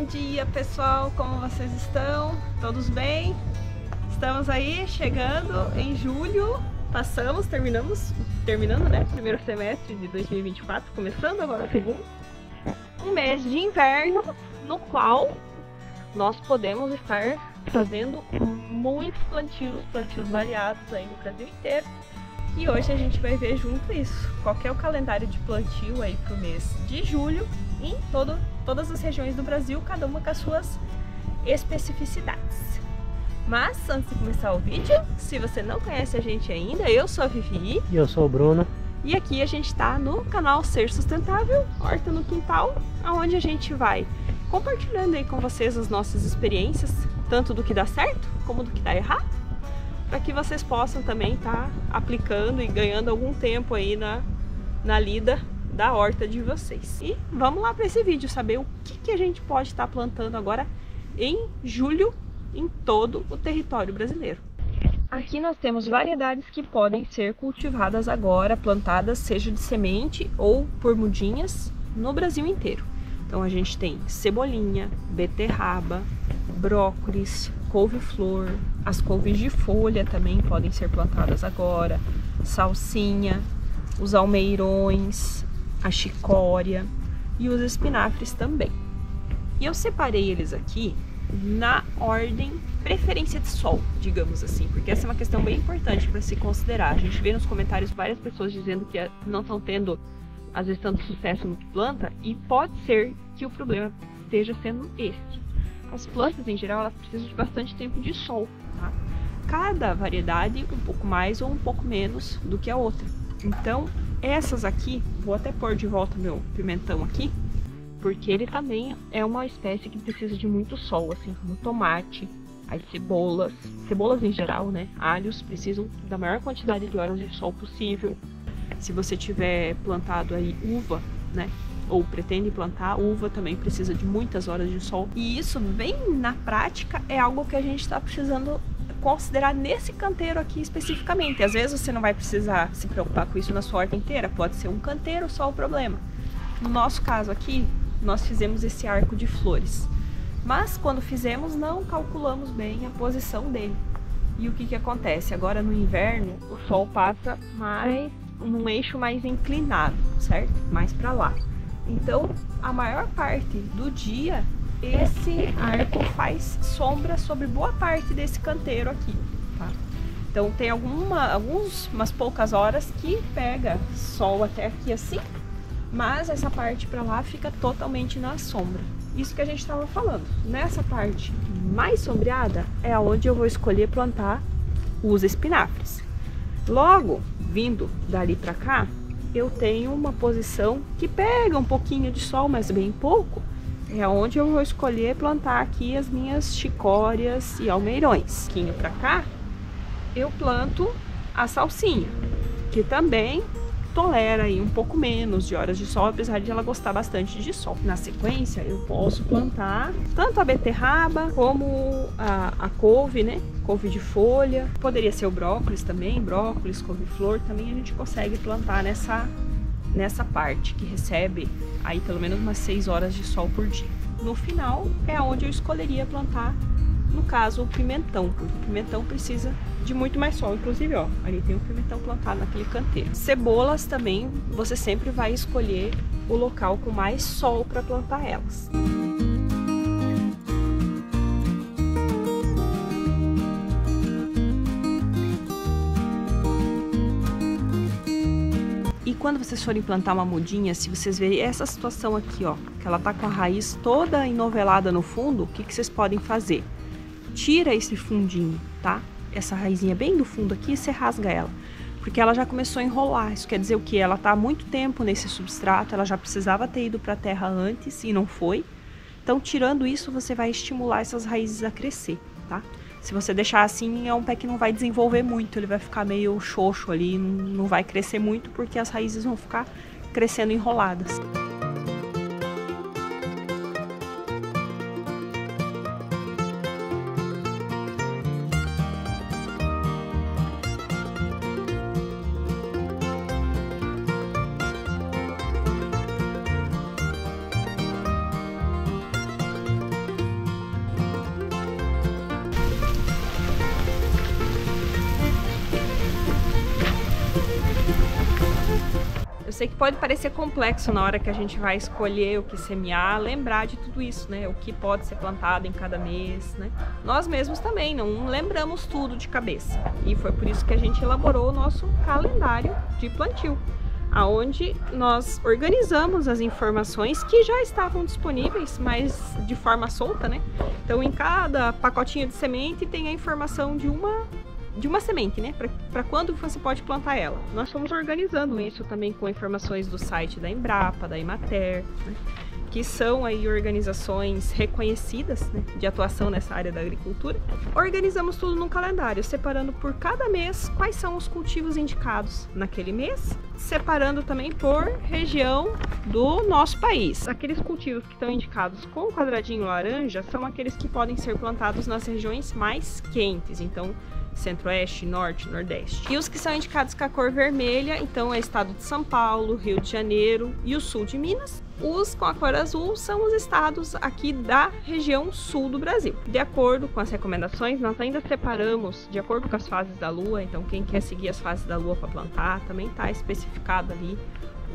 Bom dia, pessoal, como vocês estão? Todos bem? Estamos aí chegando em julho, terminando, né? Primeiro semestre de 2024, começando agora o segundo. Um mês de inverno no qual nós podemos estar fazendo muitos plantios variados aí no Brasil inteiro. E hoje a gente vai ver junto isso, qual que é o calendário de plantio aí para o mês de julho em todas as regiões do Brasil, cada uma com as suas especificidades. Mas antes de começar o vídeo, se você não conhece a gente ainda, eu sou a Vivi. E eu sou o Bruno. E aqui a gente está no canal Ser Sustentável, Horta no Quintal, onde a gente vai compartilhando aí com vocês as nossas experiências, tanto do que dá certo como do que dá errado, para que vocês possam também estar aplicando e ganhando algum tempo aí na lida da horta de vocês. E vamos lá para esse vídeo saber o que a gente pode estar plantando agora em julho em todo o território brasileiro. Aqui nós temos variedades que podem ser cultivadas agora, plantadas seja de semente ou por mudinhas no Brasil inteiro. Então a gente tem cebolinha, beterraba, brócolis, couve-flor, as couves de folha também podem ser plantadas agora, salsinha, os almeirões, a chicória e os espinafres também. E eu separei eles aqui na ordem preferência de sol, digamos assim, porque essa é uma questão bem importante para se considerar. A gente vê nos comentários várias pessoas dizendo que não estão tendo, às vezes, tanto sucesso no que planta, e pode ser que o problema esteja sendo esse. As plantas, em geral, elas precisam de bastante tempo de sol, tá? Cada variedade um pouco mais ou um pouco menos do que a outra. Então, essas aqui, vou até pôr de volta meu pimentão aqui, porque ele também é uma espécie que precisa de muito sol, assim como tomate, as cebolas em geral, né? Alhos precisam da maior quantidade de horas de sol possível. Se você tiver plantado aí uva, né? Ou pretende plantar, uva também precisa de muitas horas de sol. E isso, bem na prática, é algo que a gente está precisando considerar nesse canteiro aqui especificamente. Às vezes você não vai precisar se preocupar com isso na sua horta inteira, pode ser um canteiro só o problema. No nosso caso aqui, nós fizemos esse arco de flores. Mas quando fizemos, não calculamos bem a posição dele. E o que acontece? Agora no inverno, o sol passa mais num eixo mais inclinado, certo? Mais para lá. Então, a maior parte do dia, esse arco faz sombra sobre boa parte desse canteiro aqui, tá? Então, tem umas poucas horas que pega sol até aqui assim, mas essa parte para lá fica totalmente na sombra. Isso que a gente estava falando. Nessa parte mais sombreada é onde eu vou escolher plantar os espinafres. Logo, vindo dali para cá, eu tenho uma posição que pega um pouquinho de sol, mas bem pouco. É onde eu vou escolher plantar aqui as minhas chicórias e almeirões. Um pouquinho para cá, eu planto a salsinha, que também tolera aí um pouco menos de horas de sol, apesar de ela gostar bastante de sol. Na sequência, eu posso plantar tanto a beterraba como a couve, né? Couve de folha. Poderia ser o brócolis também, brócolis, couve-flor, também a gente consegue plantar nessa parte que recebe aí pelo menos umas 6 horas de sol por dia. No final é onde eu escolheria plantar, no caso, o pimentão, porque o pimentão precisa de muito mais sol. Inclusive, ó, ali tem um pimentão plantado naquele canteiro. Cebolas também, você sempre vai escolher o local com mais sol para plantar elas. E quando vocês forem plantar uma mudinha, se vocês verem essa situação aqui, ó, que ela tá com a raiz toda enovelada no fundo, o que vocês podem fazer? Tira esse fundinho, tá? Essa raizinha bem do fundo aqui, você rasga ela, porque ela já começou a enrolar. Isso quer dizer o que? Ela tá há muito tempo nesse substrato, ela já precisava ter ido para a terra antes e não foi. Então, tirando isso, você vai estimular essas raízes a crescer, tá? Se você deixar assim, é um pé que não vai desenvolver muito, ele vai ficar meio xoxo ali, não vai crescer muito, porque as raízes vão ficar crescendo enroladas. sei que pode parecer complexo na hora que a gente vai escolher o que semear, lembrar de tudo isso, né? O que pode ser plantado em cada mês, né? Nós mesmos também não lembramos tudo de cabeça. E foi por isso que a gente elaborou o nosso calendário de plantio, aonde nós organizamos as informações que já estavam disponíveis, mas de forma solta, né? Então, em cada pacotinho de semente tem a informação de uma semente, né? Para quando você pode plantar ela. Nós fomos organizando isso também com informações do site da Embrapa, da Emater, né? Que são aí organizações reconhecidas, né, de atuação nessa área da agricultura. Organizamos tudo num calendário, separando por cada mês quais são os cultivos indicados naquele mês, separando também por região do nosso país. Aqueles cultivos que estão indicados com o quadradinho laranja são aqueles que podem ser plantados nas regiões mais quentes, então Centro-Oeste, Norte, Nordeste. E os que são indicados com a cor vermelha, então é estado de São Paulo, Rio de Janeiro e o sul de Minas. Os com a cor azul são os estados aqui da região sul do Brasil. De acordo com as recomendações, nós ainda separamos de acordo com as fases da lua, então quem quer seguir as fases da lua para plantar, também está especificado ali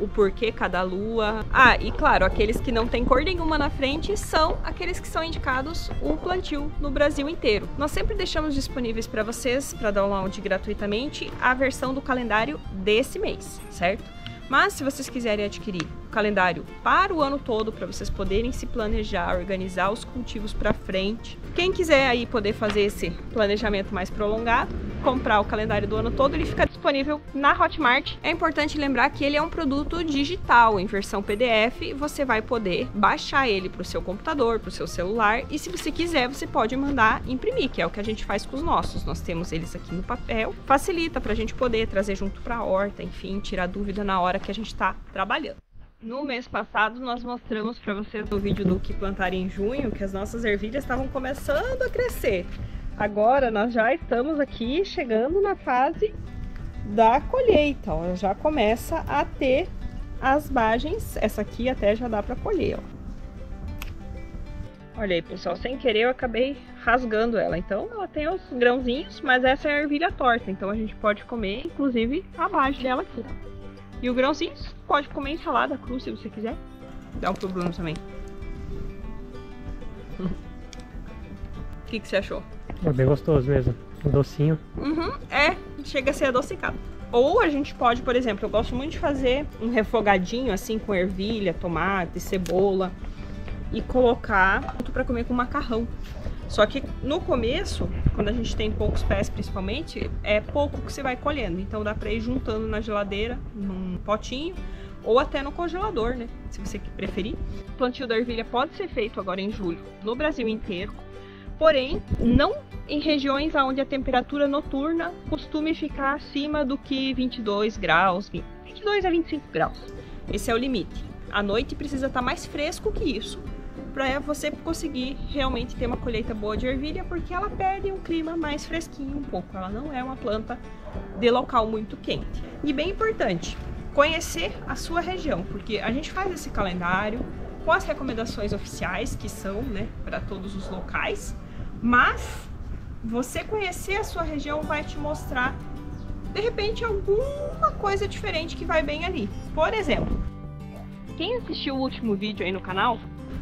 o porquê cada lua. Ah, e claro, aqueles que não tem cor nenhuma na frente são aqueles que são indicados o plantio no Brasil inteiro. Nós sempre deixamos disponíveis para vocês, para download gratuitamente, a versão do calendário desse mês, certo? Mas se vocês quiserem adquirir o calendário para o ano todo, para vocês poderem se planejar, organizar os cultivos para frente, quem quiser aí poder fazer esse planejamento mais prolongado, comprar o calendário do ano todo, ele fica disponível na Hotmart. É importante lembrar que ele é um produto digital, em versão PDF, você vai poder baixar ele para o seu computador, para o seu celular, e se você quiser, você pode mandar imprimir, que é o que a gente faz com os nossos. Nós temos eles aqui no papel, facilita para a gente poder trazer junto para a horta, enfim, tirar dúvida na hora que a gente está trabalhando. No mês passado, nós mostramos para vocês no vídeo do que plantar em junho, que as nossas ervilhas estavam começando a crescer. Agora, nós já estamos aqui chegando na fase da colheita, ó. Já começa a ter as bagens, essa aqui até já dá para colher, ó. Olha aí, pessoal, sem querer eu acabei rasgando ela. Então, ela tem os grãozinhos, mas essa é a ervilha torta, então a gente pode comer, inclusive, a base dela aqui. E o grãozinho, pode comer em salada crua se você quiser. Dá um pro Bruno também. O que você achou? É bem gostoso mesmo, um docinho. Chega a ser adocicado. Ou a gente pode, por exemplo, eu gosto muito de fazer um refogadinho assim com ervilha, tomate, cebola e colocar para comer com macarrão. Só que no começo, quando a gente tem poucos pés principalmente, é pouco que você vai colhendo. Então dá para ir juntando na geladeira, num potinho, ou até no congelador, né? Se você preferir. O plantio da ervilha pode ser feito agora em julho no Brasil inteiro. Porém, não em regiões onde a temperatura noturna costume ficar acima do que 22 graus, 22 a 25 graus. Esse é o limite. À noite precisa estar mais fresco que isso, para você conseguir realmente ter uma colheita boa de ervilha, porque ela perde um clima mais fresquinho um pouco. Ela não é uma planta de local muito quente. E bem importante, conhecer a sua região, porque a gente faz esse calendário com as recomendações oficiais, que são, né, para todos os locais, mas você conhecer a sua região vai te mostrar, de repente, alguma coisa diferente que vai bem ali. Por exemplo, quem assistiu o último vídeo aí no canal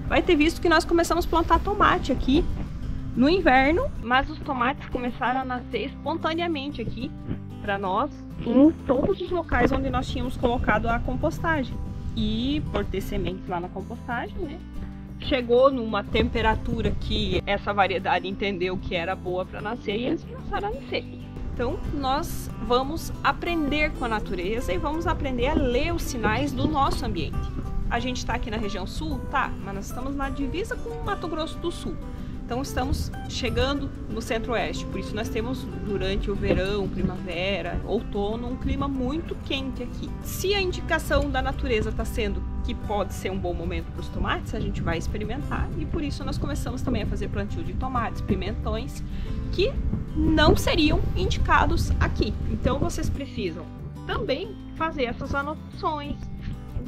vai ter visto que nós começamos a plantar tomate aqui no inverno, mas os tomates começaram a nascer espontaneamente aqui para nós em todos os locais onde nós tínhamos colocado a compostagem. E por ter sementes lá na compostagem, né, chegou numa temperatura que essa variedade entendeu que era boa para nascer e eles começaram a nascer. Então nós vamos aprender com a natureza e vamos aprender a ler os sinais do nosso ambiente. A gente está aqui na região sul, tá, mas nós estamos na divisa com o Mato Grosso do Sul. Então estamos chegando no centro-oeste, por isso nós temos durante o verão, primavera, outono, um clima muito quente aqui. Se a indicação da natureza está sendo que pode ser um bom momento para os tomates, a gente vai experimentar e por isso nós começamos também a fazer plantio de tomates, pimentões, que não seriam indicados aqui. Então vocês precisam também fazer essas anotações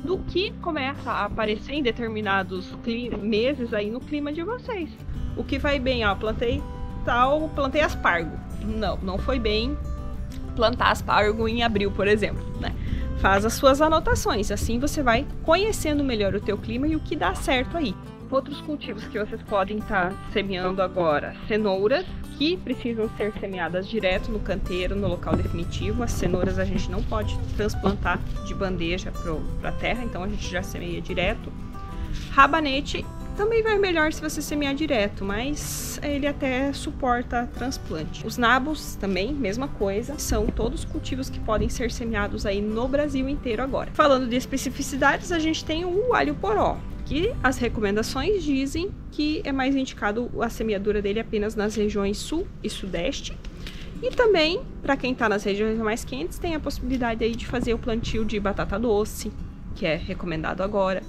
do que começa a aparecer em determinados meses aí no clima de vocês. O que vai bem, ó, plantei aspargo. Não foi bem plantar aspargo em abril, por exemplo, né? faz as suas anotações. Assim você vai conhecendo melhor o teu clima e o que dá certo aí. Outros cultivos que vocês podem estar semeando agora: cenouras, que precisam ser semeadas direto no canteiro, no local definitivo. As cenouras a gente não pode transplantar de bandeja para a terra, então a gente já semeia direto. Rabanete também vai melhor se você semear direto, mas ele até suporta transplante. Os nabos também, mesma coisa, são todos cultivos que podem ser semeados aí no Brasil inteiro agora. Falando de especificidades, a gente tem o alho poró, que as recomendações dizem que é mais indicado a semeadura dele apenas nas regiões sul e sudeste. E também, para quem está nas regiões mais quentes, tem a possibilidade aí de fazer o plantio de batata doce, que é recomendado agora,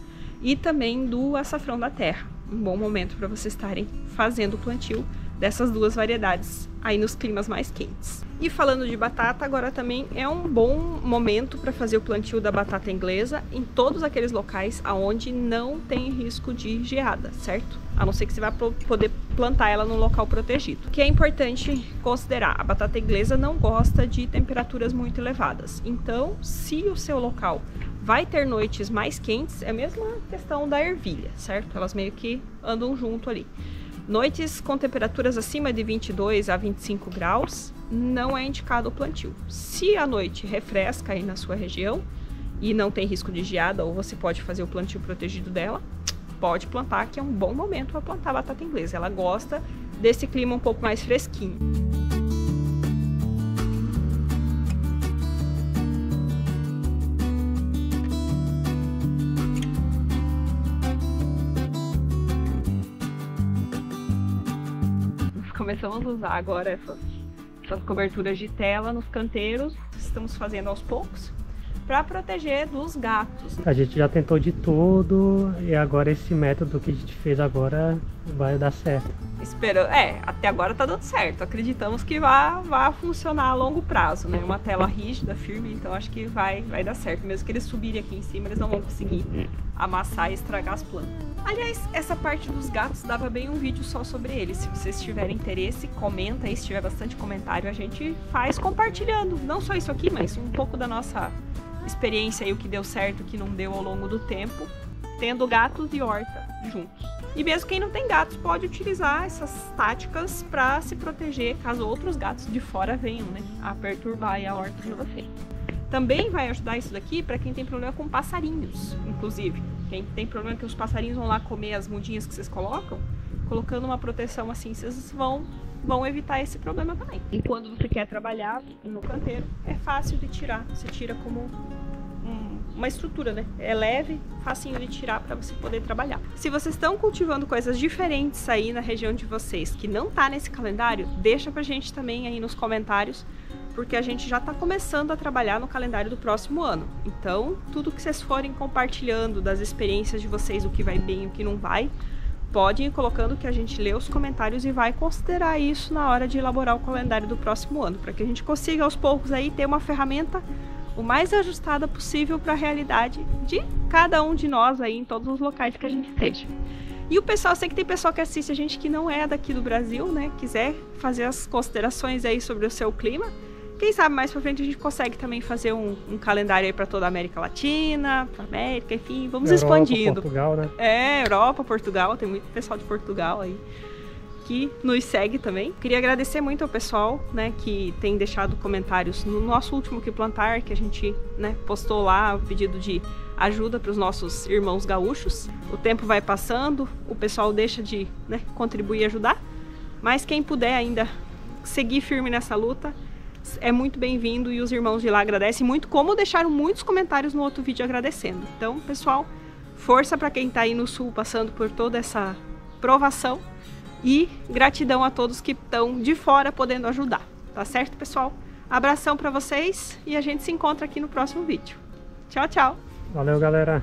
e também do açafrão da terra. Um bom momento para vocês estarem fazendo o plantio dessas duas variedades aí nos climas mais quentes. E falando de batata, agora também é um bom momento para fazer o plantio da batata inglesa em todos aqueles locais aonde não tem risco de geada, certo? A não ser que você vá poder plantar ela num local protegido. O que é importante considerar: a batata inglesa não gosta de temperaturas muito elevadas. Então, se o seu local vai ter noites mais quentes, é a mesma questão da ervilha, certo? Elas meio que andam junto ali. Noites com temperaturas acima de 22 a 25 graus, não é indicado o plantio. Se a noite refresca aí na sua região e não tem risco de geada, ou você pode fazer o plantio protegido dela, pode plantar, que é um bom momento para plantar batata inglesa. Ela gosta desse clima um pouco mais fresquinho. Começamos a usar agora essas coberturas de tela nos canteiros, estamos fazendo aos poucos, para proteger dos gatos. A gente já tentou de tudo e agora esse método que a gente fez agora vai dar certo. Até agora tá dando certo. Acreditamos que vai funcionar a longo prazo, né? Uma tela rígida, firme, então acho que vai dar certo. Mesmo que eles subirem aqui em cima, eles não vão conseguir amassar e estragar as plantas. Aliás, essa parte dos gatos dava bem um vídeo só sobre eles. Se vocês tiverem interesse, comenta aí. Se tiver bastante comentário, a gente faz compartilhando. Não só isso aqui, mas um pouco da nossa experiência e o que deu certo, o que não deu ao longo do tempo, tendo gatos e horta juntos. E mesmo quem não tem gatos pode utilizar essas táticas para se proteger caso outros gatos de fora venham, né, a perturbar aí a horta de você. Também vai ajudar isso daqui para quem tem problema com passarinhos, inclusive. Quem tem problema que os passarinhos vão lá comer as mudinhas que vocês colocam, colocando uma proteção assim, vocês vão evitar esse problema também. E quando você quer trabalhar no canteiro, é fácil de tirar. Você tira como uma estrutura, né? É leve, facinho de tirar para você poder trabalhar. Se vocês estão cultivando coisas diferentes aí na região de vocês, que não tá nesse calendário, deixa pra gente também aí nos comentários, porque a gente já está começando a trabalhar no calendário do próximo ano. Então, tudo que vocês forem compartilhando das experiências de vocês, o que vai bem e o que não vai, podem ir colocando que a gente lê os comentários e vai considerar isso na hora de elaborar o calendário do próximo ano, para que a gente consiga aos poucos aí ter uma ferramenta o mais ajustada possível para a realidade de cada um de nós aí em todos os locais que a gente esteja. E o pessoal, sei que tem pessoal que assiste a gente que não é daqui do Brasil, né, quiser fazer as considerações aí sobre o seu clima, quem sabe mais pra frente a gente consegue também fazer um calendário aí pra toda a América Latina, pra América, enfim, vamos Europa, expandindo. Portugal, né? Europa, Portugal, tem muito pessoal de Portugal aí que nos segue também. Queria agradecer muito ao pessoal, né, que tem deixado comentários no nosso último Que Plantar, que a gente, né, postou lá o pedido de ajuda para os nossos irmãos gaúchos. O tempo vai passando, o pessoal deixa de, né, contribuir e ajudar, mas quem puder ainda seguir firme nessa luta, é muito bem-vindo e os irmãos de lá agradecem muito, como deixaram muitos comentários no outro vídeo agradecendo. Então, pessoal, força para quem está aí no sul passando por toda essa provação e gratidão a todos que estão de fora podendo ajudar. Tá certo, pessoal? Abração para vocês e a gente se encontra aqui no próximo vídeo. Tchau, tchau! Valeu, galera!